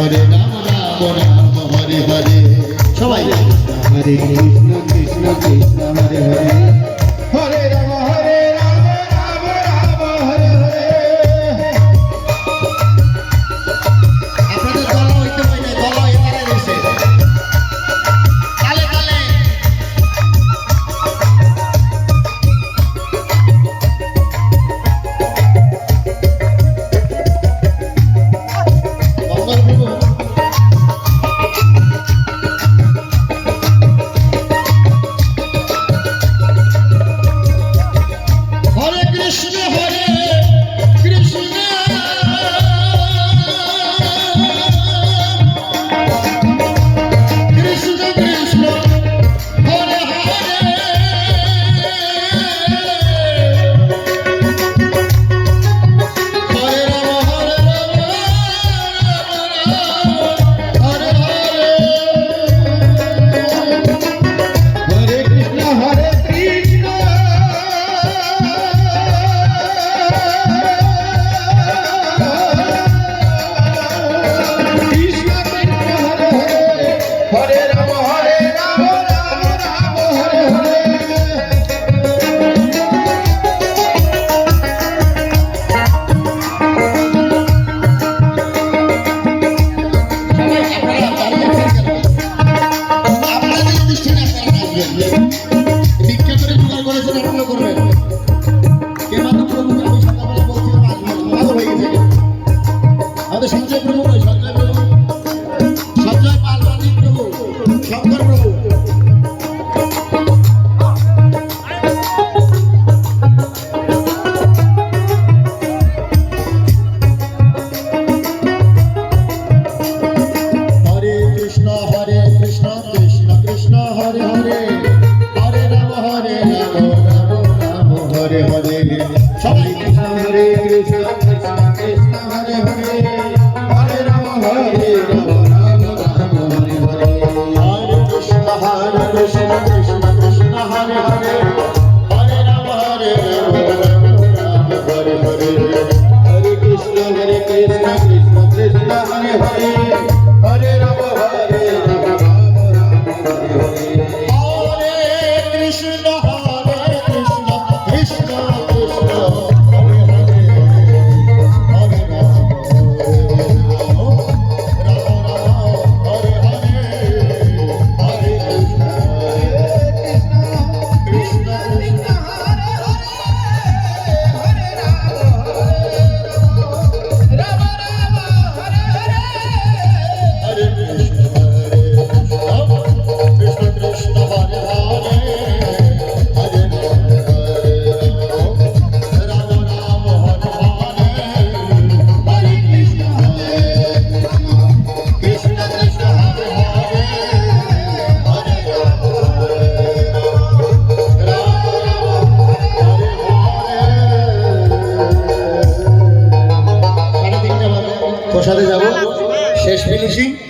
হরে রাম রাম রাম হরে হরে সবাই হরে কৃষ্ণ কৃষ্ণ কৃষ্ণ হরে হরে হরে রাম রাম রাম হরে হরে আপনাদের গলা হইতে পারে না গলা এবারে রয়েছে তালে তালে সঞ্জয় প্রভু সঞ্জয় পার্বতী প্রভু শঙ্কর প্রভু হরে কৃষ্ণ কৃষ্ণ কৃষ্ণ হরে হরে হরে রাম রাম রাম হরে হরে সবাই কৃষ্ণ হরে কৃষ্ণ কৃষ্ণ কৃষ্ণ হরে হরে হরে রাম রাম রাম হরে হরে হরে কৃষ্ণ কৃষ্ণ কৃষ্ণ হরে হরে হরে রাম রাম হরে হরে হরে কৃষ্ণ কৃষ্ণ কৃষ্ণ হরে হরে